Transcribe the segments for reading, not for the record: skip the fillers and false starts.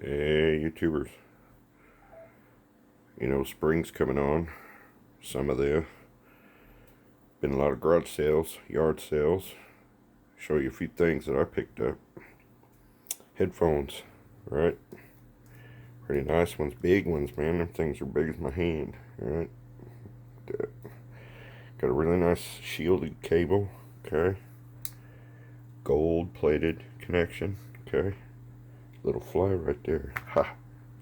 Hey, YouTubers. You know, spring's coming on. Some of the been a lot of garage sales, yard sales. Show you a few things that I picked up. Headphones, right? Pretty nice ones, big ones, man. Them things are big as my hand, right? Got a really nice shielded cable, okay? Gold plated connection, okay? Little fly right there. Ha!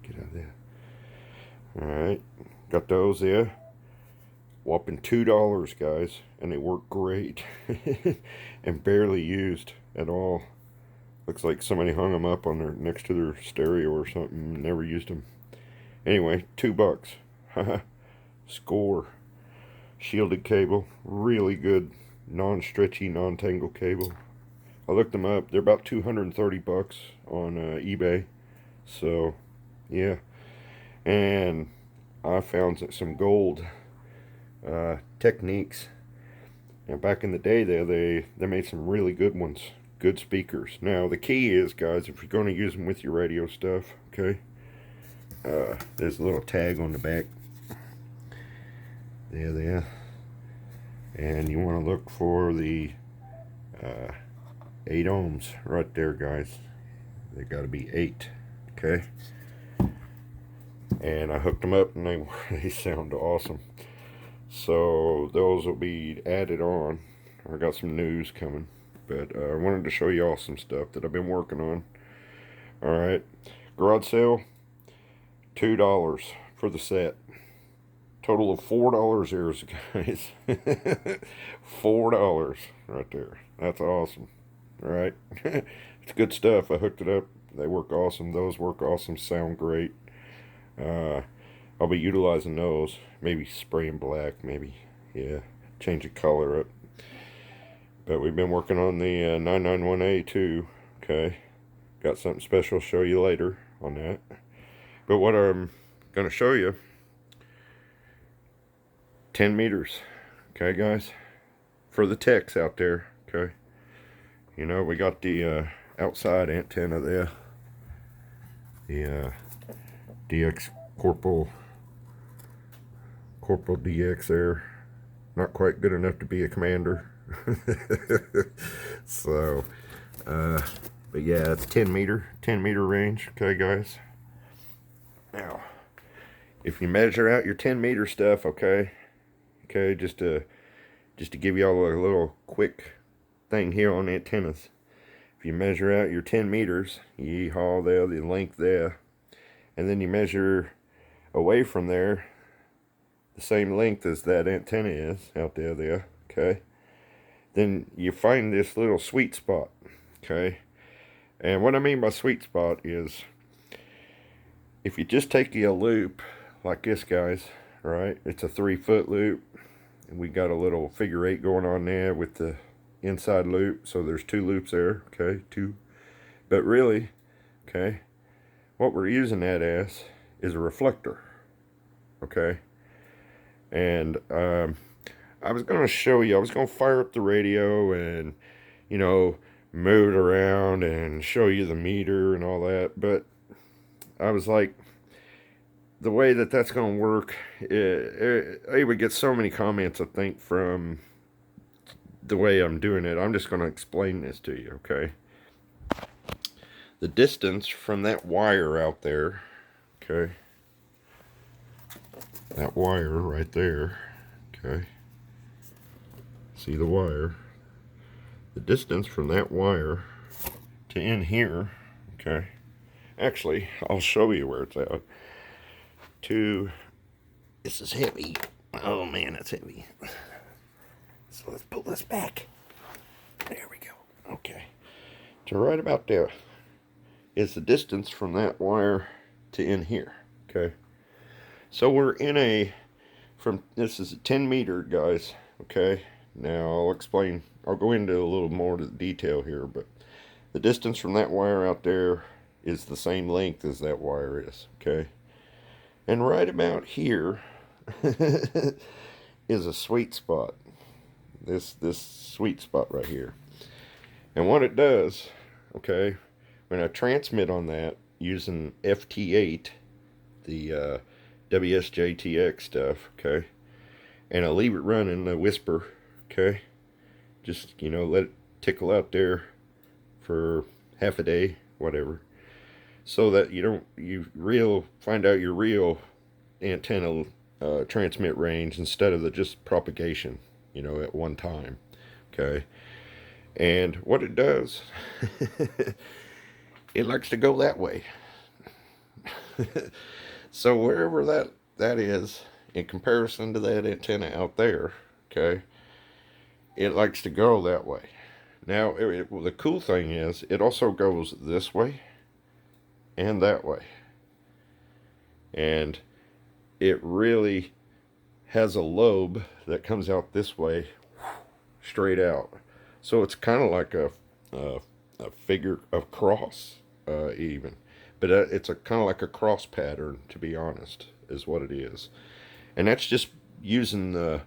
Get out of there. Alright, got those there. Whopping $2, guys, and they work great. And barely used at all. Looks like somebody hung them up on their next to their stereo or something. Never used them. Anyway, $2. Score. Shielded cable. Really good non-stretchy, non-tangle cable. I looked them up. They're about 230 bucks on eBay. So, yeah. And I found some gold techniques. Now, back in the day, they made some really good ones, good speakers. Now, the key is, guys, if you're going to use them with your radio stuff, okay, there's a little tag on the back. There. And you want to look for the 8 ohms right there, guys. They got to be 8, okay? And I hooked them up, and they sound awesome. So those will be added on. I got some news coming, but I wanted to show y'all some stuff that I've been working on. All right, garage sale, $2 for the set. Total of $4 here, guys. $4 right there. That's awesome. All right, it's good stuff. I hooked it up. They work awesome. Those work awesome. Sound great. I'll be utilizing those. Maybe spraying black, maybe. Yeah, change the color up. But we've been working on the 991A too. Okay, got something special to show you later on that. But what I'm going to show you, 10 meters. Okay, guys, for the techs out there. Okay, you know, we got the outside antenna there. The DX Corporal DX there. Not quite good enough to be a commander. So, but yeah, it's 10 meter range. Okay, guys. Now, if you measure out your 10 meter stuff, okay, just to give y'all a little quick thing here on antennas. If you measure out your 10 meters, you haul there the length there, and then you measure away from there the same length as that antenna is out there, okay? Then you find this little sweet spot, okay? And what I mean by sweet spot is, if you just take a loop like this, guys, right? It's a 3-foot loop, and we got a little figure 8 going on there with the inside loop, so there's 2 loops there, okay? 2. But really, okay, what we're using that as is a reflector, okay? And I was going to show you, I was going to fire up the radio and, you know, move it around and show you the meter and all that, but I was like, the way that that's going to work, I would get so many comments, I think, from the way I'm doing it. I'm just going to explain this to you, okay? The distance from that wire out there, okay, that wire right there, okay, see the wire, the distance from that wire to in here, okay, actually, I'll show you where it's at, this is heavy, oh man, it's heavy, so let's pull this back, there we go, okay, to right about there is the distance from that wire to in here, okay. So we're in this is a 10 meter, guys, okay. Now I'll go into a little more to the detail here, but the distance from that wire out there is the same length as that wire is, okay. And right about here is a sweet spot, this sweet spot right here. And what it does, okay, when I transmit on that, using FT8, the WSJTX stuff, okay? And I leave it running the whisper, okay? Just, you know, let it tickle out there for half a day, whatever, so that you find out your real antenna transmit range instead of the just propagation, you know, at one time, okay? And what it does, it likes to go that way. So wherever that is in comparison to that antenna out there, okay, it likes to go that way. Now, well, the cool thing is it also goes this way and that way. And it really has a lobe that comes out this way, straight out. So it's kind of like a figure of cross, even. But it's a kind of like a cross pattern, to be honest, is what it is. And that's just using the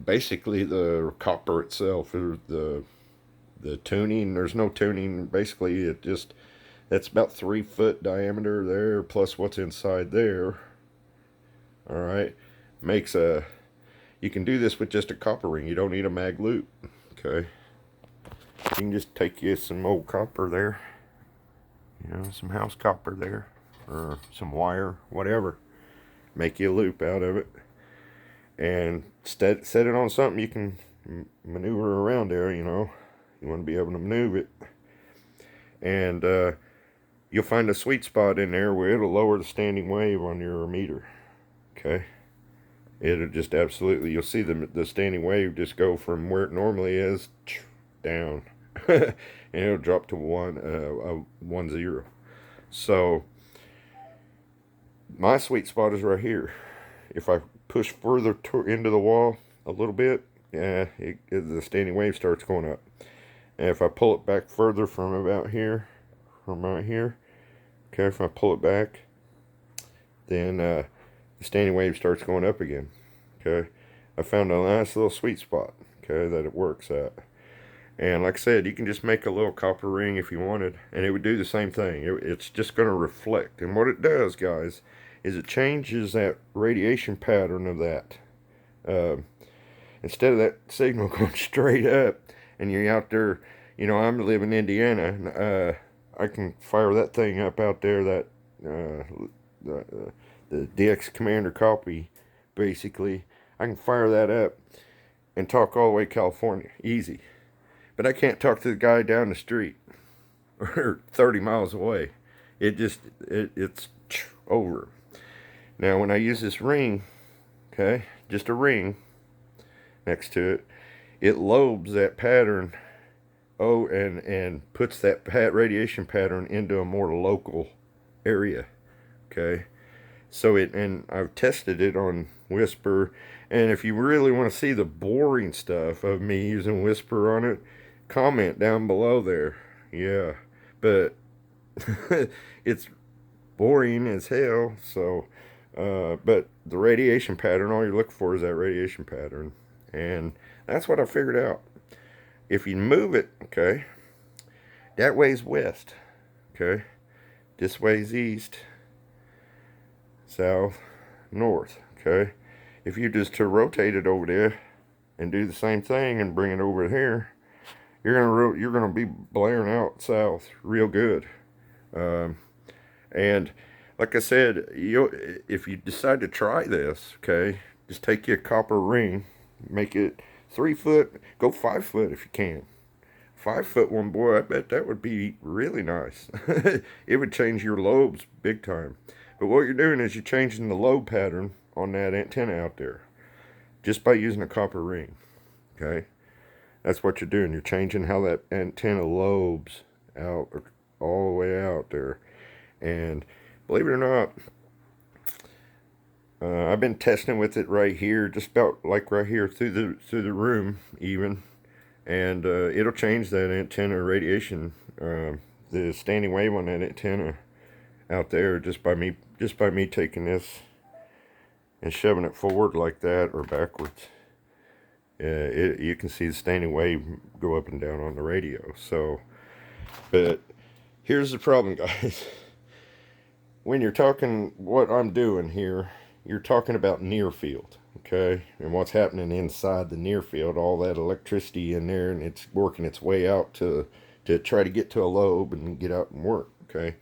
basically the copper itself, or the tuning. There's no tuning. Basically, that's about 3 foot diameter there, plus what's inside there. All right, makes a. You can do this with just a copper ring. You don't need a mag loop. Okay, you can just take you some old copper there. You know, some house copper there, or some wire, whatever. Make you a loop out of it, and set it on something you can maneuver around there. You know, you want to be able to maneuver it, and you'll find a sweet spot in there where it'll lower the standing wave on your meter. Okay, it'll just absolutely, you'll see the standing wave just go from where it normally is down, and it'll drop to 1-0. So my sweet spot is right here. If I push further into the wall a little bit, the standing wave starts going up. And if I pull it back further from about here, from right here, okay, if I pull it back, then the standing wave starts going up again. Okay, I found a nice little sweet spot, okay, that it works at. And like I said, you can just make a little copper ring if you wanted, and it would do the same thing. It's just going to reflect. And what it does, guys, is it changes that radiation pattern of that. Instead of that signal going straight up, and you're out there, you know, I'm living in Indiana, I can fire that thing up out there, that the DX Commander copy, basically. I can fire that up and talk all the way to California, easy. But I can't talk to the guy down the street or 30 miles away. It's over. Now, when I use this ring, okay, just a ring next to it, it lobes that pattern, and puts that radiation pattern into a more local area, okay? So and I've tested it on Whisper, and if you really want to see the boring stuff of me using Whisper on it, comment down below there. Yeah, but it's boring as hell. So but the radiation pattern, all you look for is that radiation pattern, and that's what I figured out. If you move it, okay, that way's west, okay, this way's east, south, north, okay. If you just to rotate it over there and do the same thing and bring it over here, you're gonna be blaring out south real good. And like I said, if you decide to try this, okay, just take your copper ring, make it 3 foot, go 5 foot if you can. 5 foot one, boy, I bet that would be really nice. It would change your lobes big time. But what you're doing is you're changing the lobe pattern on that antenna out there just by using a copper ring, okay? That's what you're doing. You're changing how that antenna lobes out, all the way out there. And believe it or not, I've been testing with it right here, just about like right here through the room even, and it'll change that antenna radiation, the standing wave on that antenna out there, just by me taking this and shoving it forward like that or backwards. You can see the standing wave go up and down on the radio. So, but Here's the problem, guys. When you're talking what I'm doing here, you're talking about near field, okay? And what's happening inside the near field, all that electricity in there, and it's working its way out to try to get to a lobe and get out and work, okay?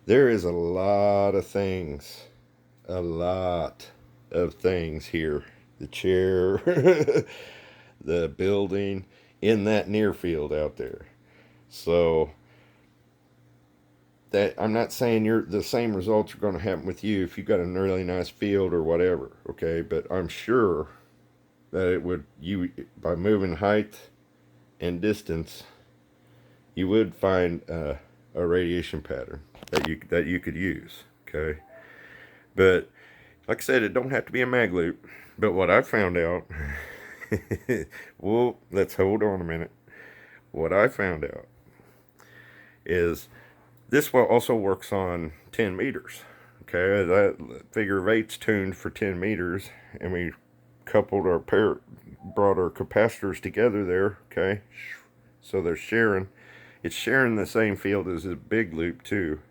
There is a lot of things here. The chair, the building, in that near field out there. So that I'm not saying the same results are going to happen with you if you got a really nice field or whatever, okay? But I'm sure that it would, you, by moving height and distance, you would find a radiation pattern that you could use, okay? But like I said, it don't have to be a mag loop. But what I found out, well, let's hold on a minute. What I found out is this also works on 10 meters. Okay, that figure of eight's tuned for 10 meters, and we coupled brought our capacitors together there. Okay, so they're sharing. It's sharing the same field as a big loop too.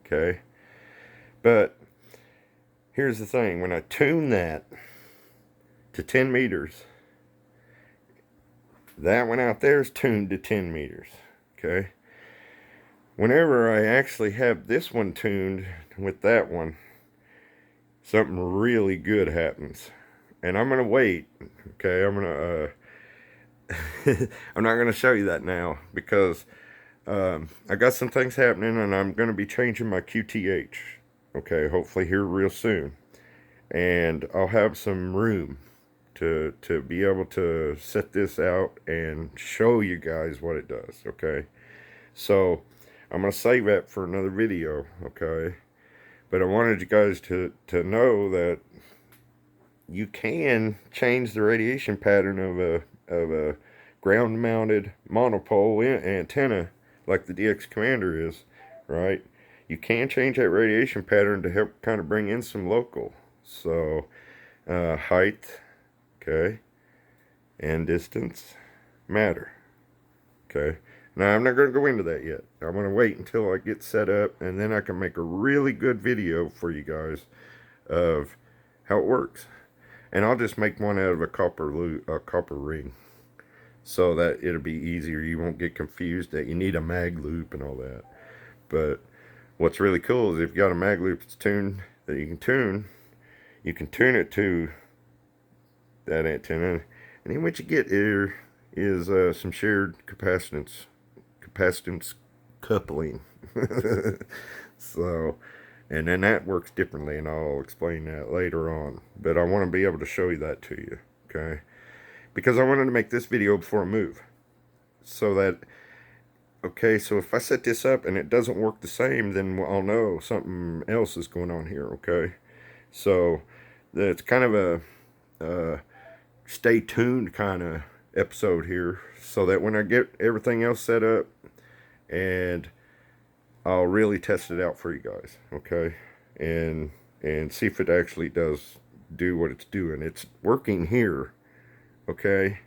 Okay, but here's the thing: when I tune that to 10 meters, that one out there is tuned to 10 meters. Okay. Whenever I actually have this one tuned with that one, something really good happens. And I'm going to wait. Okay, I'm going to, I'm not going to show you that now because I got some things happening and I'm going to be changing my QTH. Okay, hopefully here real soon. And I'll have some room to be able to set this out and show you guys what it does. Okay, so I'm going to save that for another video, okay? But I wanted you guys to know that you can change the radiation pattern of a ground-mounted monopole antenna like the DX Commander is, right? You can change that radiation pattern to help kind of bring in some local. So, height, okay, and distance matter, okay? Now, I'm not going to go into that yet. I'm going to wait until I get set up, and then I can make a really good video for you guys of how it works. And I'll just make one out of a copper ring, so that it'll be easier. You won't get confused that you need a mag loop and all that. But what's really cool is if you got a mag loop that's tuned, that you can tune it to that antenna. And then what you get here is some shared capacitance coupling. So, and then that works differently, and I'll explain that later on. But I want to be able to show you that to you, okay? Because I wanted to make this video before I move. So that, okay, so if I set this up and it doesn't work the same, then I'll know something else is going on here, okay? So, it's kind of a stay tuned kind of episode here, so that when I get everything else set up, and I'll really test it out for you guys, okay? And see if it actually does do what it's doing. It's working here, okay?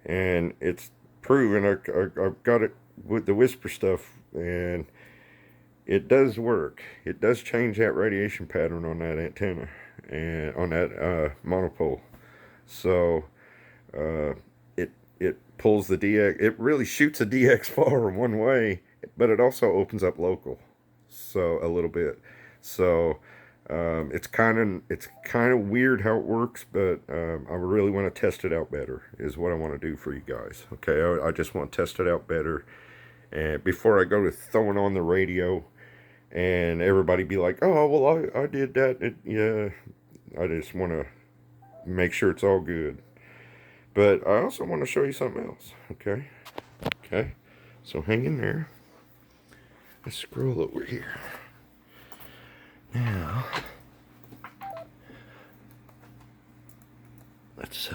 And it's proven. I've got it with the whisper stuff, and it does work. It does change that radiation pattern on that antenna and on that monopole. So it pulls the DX. It really shoots a DX far one way, but it also opens up local, so a little bit. So it's kind of weird how it works, but I really want to test it out better. Is what I want to do for you guys. Okay, I just want to test it out better, and before I go to throwing on the radio, and everybody be like, "Oh, well, I did that." Yeah, I just want to make sure it's all good. But I also want to show you something else, okay? Okay, so hang in there. Let's scroll over here. Now, let's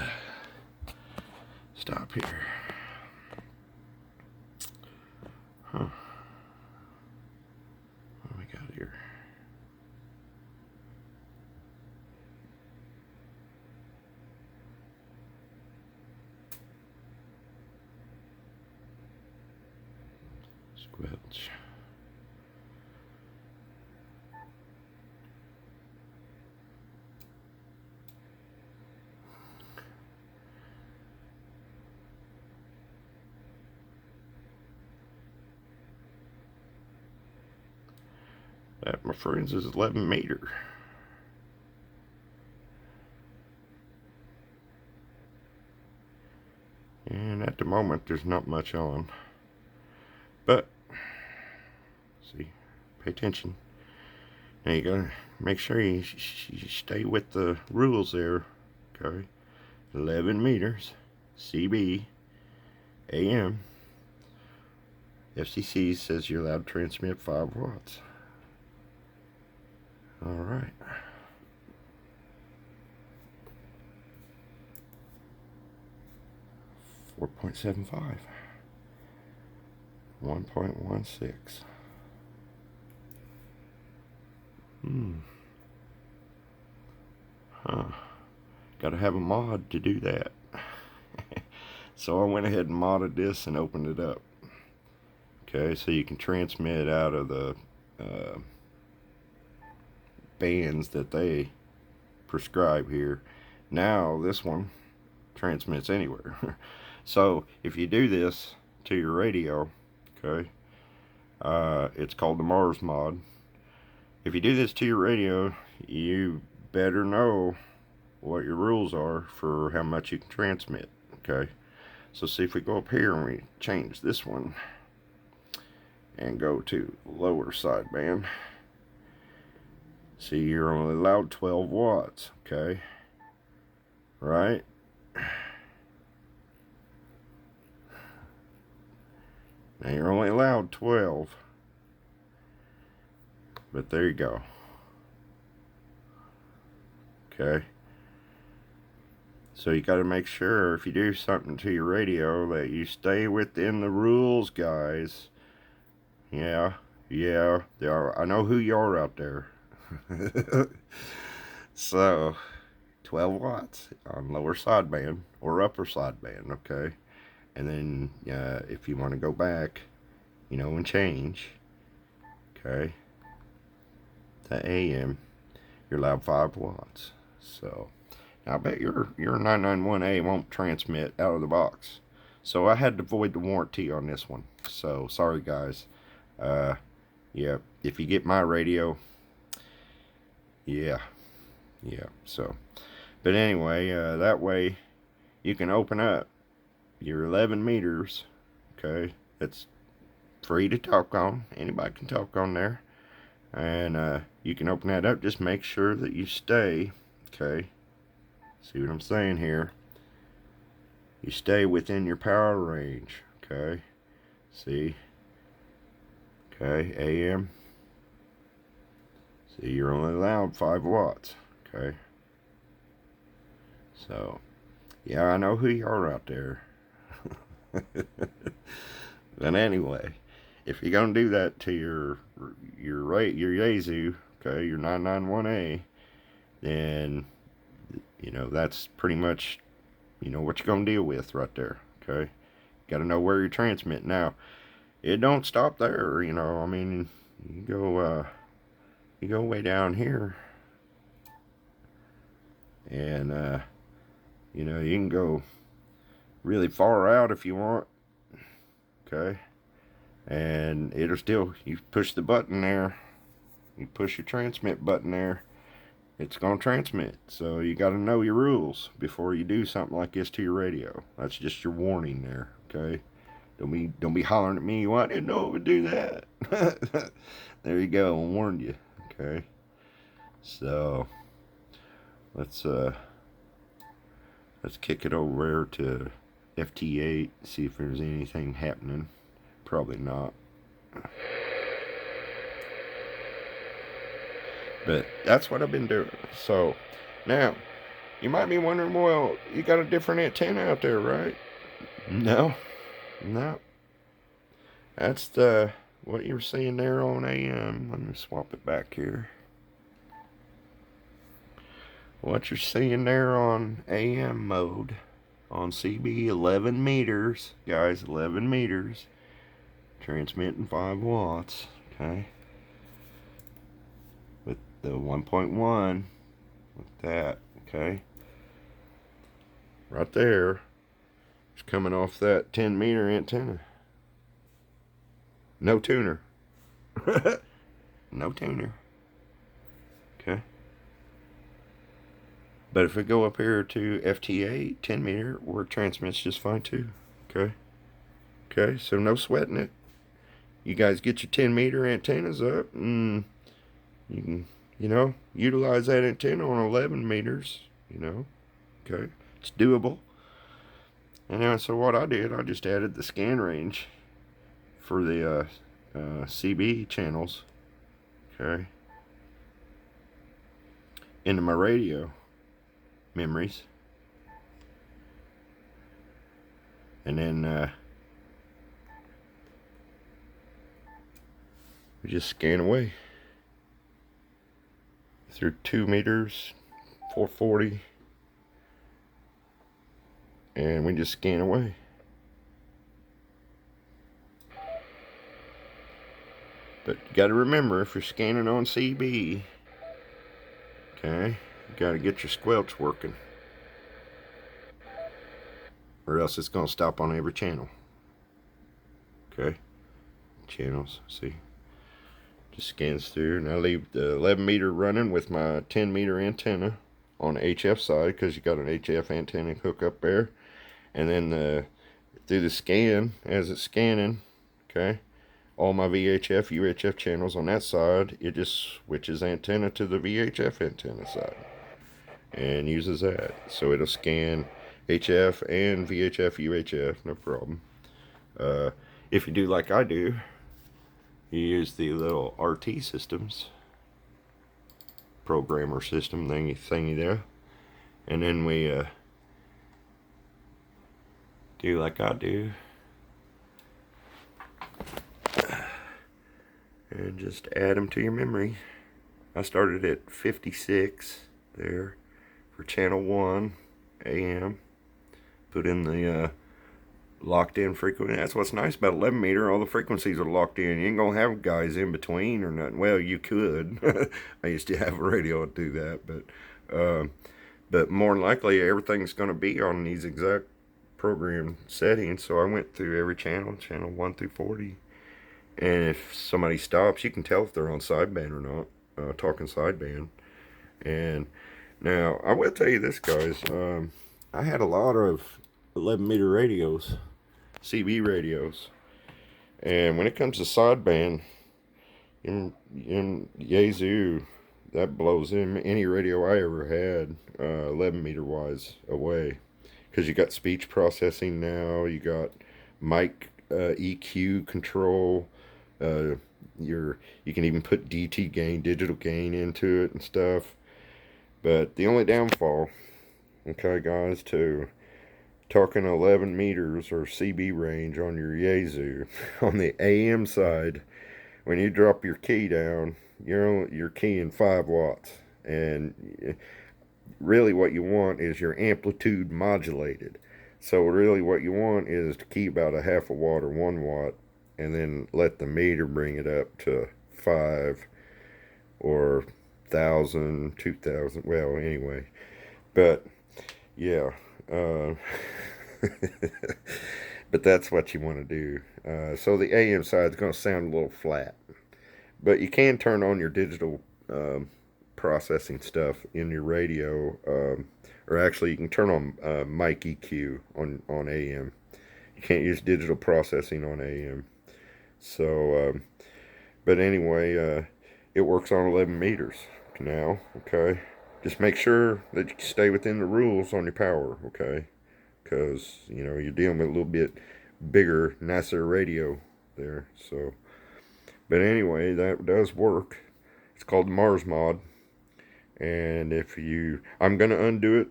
stop here. Huh. What do we got here? watch. That, my friends, is 11 meter. And at the moment, there's not much on. But, see, pay attention. Now you gotta make sure you stay with the rules there. Okay, 11 meters, CB, AM. FCC says you're allowed to transmit 5 watts. All right. .75, 1.16. Gotta have a mod to do that. So I went ahead and modded this and opened it up. Okay, so you can transmit out of the bands that they prescribe here. Now this one transmits anywhere. So if you do this to your radio, okay, it's called the Mars mod. If you do this to your radio, you better know what your rules are for how much you can transmit. Okay, so see if we go up here and we change this one and go to lower sideband. See, you're only allowed 12 watts. Okay, right? Now you're only allowed 12, but there you go. Okay, so you got to make sure if you do something to your radio that you stay within the rules, guys. Yeah, I know who you are out there. So 12 watts on lower sideband or upper sideband. Okay, and then if you want to go back, you know, and change, okay, to AM, you're allowed 5 watts. So now I bet your 991A won't transmit out of the box. So I had to void the warranty on this one. So sorry guys. Yeah, if you get my radio, yeah. So, but anyway, that way you can open up your 11 meters. Okay, it's free to talk on. Anybody can talk on there, and you can open that up. Just make sure that you stay. Okay, see what I'm saying here? You stay within your power range. Okay, see. Okay, AM. See, you're only allowed 5 watts. Okay. So, yeah, I know who you are out there. But anyway, if you're gonna do that to your Yaesu, okay, your 991A, then you know that's pretty much what you're gonna deal with right there. Okay, got to know where you're transmitting. Now, it don't stop there. I mean, you go way down here, and you can go really far out if you want. Okay, and it'll still, you push the button there, you push your transmit button there, it's gonna transmit. So you got to know your rules before you do something like this to your radio. That's just your warning there. Okay, don't be hollering at me, well, I didn't know it would do that. There you go, I warned you. Okay, so let's kick it over to FT8, see if there's anything happening. Probably not. But that's what I've been doing. So now you might be wondering, well, you got a different antenna out there, right? No. That's what you're seeing there on AM. Let me swap it back here. What you're seeing there on AM mode on CB, 11 meters, guys, 11 meters. transmitting 5 watts, okay, with the 1.1 with that, okay, right there. It's coming off that 10 meter antenna. No tuner. No tuner. Okay. But if we go up here to FTA 10 meter, work transmits just fine too. Okay. Okay, so no sweating it. You guys get your 10 meter antennas up and you can, utilize that antenna on 11 meters, Okay. It's doable. And so what I did, I just added the scan range for the CB channels, okay, into my radio memories. And then we just scan away through 2 meters, 440, and we just scan away. But you got to remember, if you're scanning on CB, okay, you got to get your squelch working, or else it's going to stop on every channel. Okay, channels, see, just scans through, and I leave the 11 meter running with my 10 meter antenna on the HF side, because you got an HF antenna hook up there, and then through the scan, as it's scanning, okay, all my VHF, UHF channels on that side, it just switches antenna to the VHF antenna side and uses that. So it'll scan HF and VHF, UHF, no problem. If you do like I do, you use the little RT systems, programmer system thingy there, and then we do like I do, and just add them to your memory. I started at 56 there for channel 1 AM. Put in the locked in frequency. That's what's nice about 11 meter. All the frequencies are locked in. You ain't gonna have guys in between or nothing. Well, you could. I used to have a radio to do that, but more than likely everything's gonna be on these exact program settings. So I went through every channel 1 through 40. And if somebody stops, you can tell if they're on sideband or not, talking sideband. And now, I will tell you this, guys. I had a lot of 11 meter radios, CB radios. And when it comes to sideband, in Yazoo, that blows any radio I ever had, 11 meter wise, away. Because you got speech processing now, you got mic EQ control. You can even put DT gain, digital gain into it and stuff. But the only downfall, okay guys, to talking 11 meters or CB range on your Yazoo, on the AM side, when you drop your key down, you're keying 5 watts. And really what you want is your amplitude modulated. So really what you want is to key about a half a watt or 1 watt, and then let the meter bring it up to 5 or 1,000, 2,000. Well, anyway, but yeah, but that's what you want to do. So the AM side is going to sound a little flat, but you can turn on your digital processing stuff in your radio, or actually you can turn on mic EQ on AM. You can't use digital processing on AM. So, but anyway, it works on 11 meters now, okay? Just make sure that you stay within the rules on your power, okay? Because, you're dealing with a little bit bigger, nicer radio there, so. But anyway, that does work. It's called the Mars mod. And I'm going to undo it,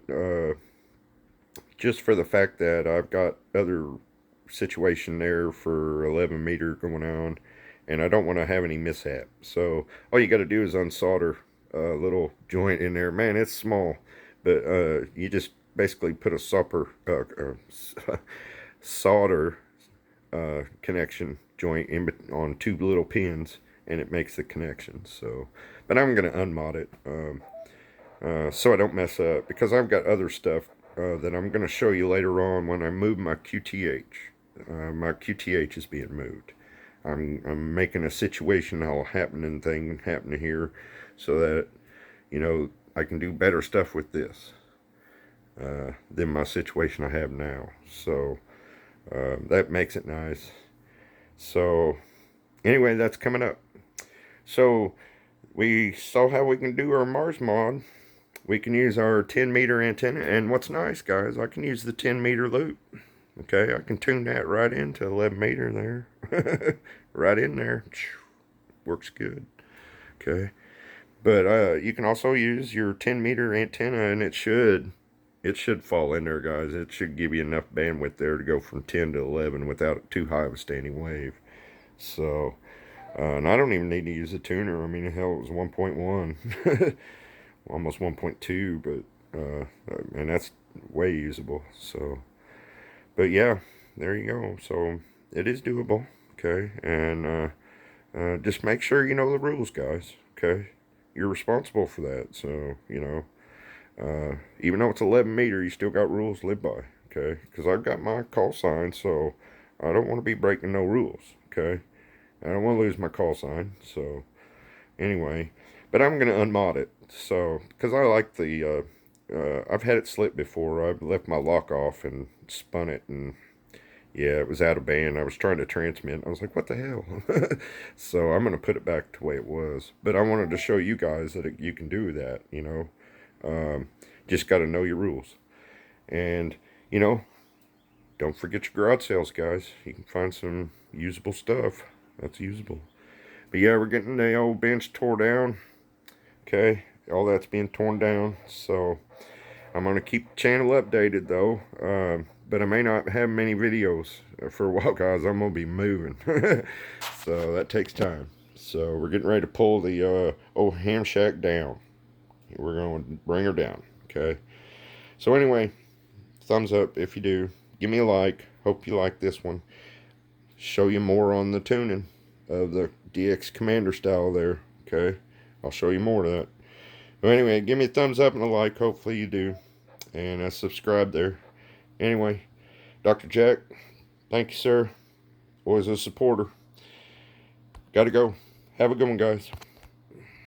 just for the fact that I've got other situation there for 11 meter going on, and I don't want to have any mishap. So all you got to do is unsolder a little joint in there. Man, it's small, but you just basically put a solder connection joint on 2 little pins, and it makes the connection. So, but I'm gonna unmod it so I don't mess up, because I've got other stuff that I'm gonna show you later on when I move my QTH. My QTH is being moved. I'm making a situational thing happen here, so that, you know, I can do better stuff with this than my situation I have now. So that makes it nice. So anyway, that's coming up. So we saw how we can do our Mars mod. We can use our 10-meter antenna, and what's nice, guys, I can use the 10-meter loop. Okay, I can tune that right into 11 meter there. Right in there. Works good. Okay. But you can also use your 10-meter antenna, and it should fall in there, guys. It should give you enough bandwidth there to go from 10 to 11 without too high of a standing wave. So, and I don't even need to use a tuner. I mean, hell, it was 1.1. Almost 1.2, but and that's way usable. So, but yeah, there you go. So it is doable. Okay, and just make sure you know the rules, guys. Okay, you're responsible for that. So, you know, even though it's 11 meter, you still got rules to live by. Okay, because I've got my call sign, so I don't want to be breaking no rules. Okay, I don't want to lose my call sign. So anyway, but I'm gonna unmod it. So, because I like the I've had it slip before. I've left my lock off and spun it, and yeah, it was out of band. I was trying to transmit. I was like, what the hell? So I'm going to put it back to the way it was. But I wanted to show you guys that you can do that, you know. Just got to know your rules. And, you know, don't forget your garage sales, guys. You can find some usable stuff. That's usable. But yeah, we're getting the old bench tore down. Okay, all that's being torn down. So I'm going to keep the channel updated, though. But I may not have many videos for a while, guys. I'm going to be moving. So that takes time. So we're getting ready to pull the old ham shack down. We're going to bring her down. Okay. So anyway, thumbs up if you do. Give me a like. Hope you like this one. Show you more on the tuning of the DX Commander style there. Okay. I'll show you more of that. But anyway, give me a thumbs up and a like. Hopefully you do. And subscribe there. Anyway, Dr. Jack, thank you, sir. Always a supporter. Gotta go. Have a good one, guys.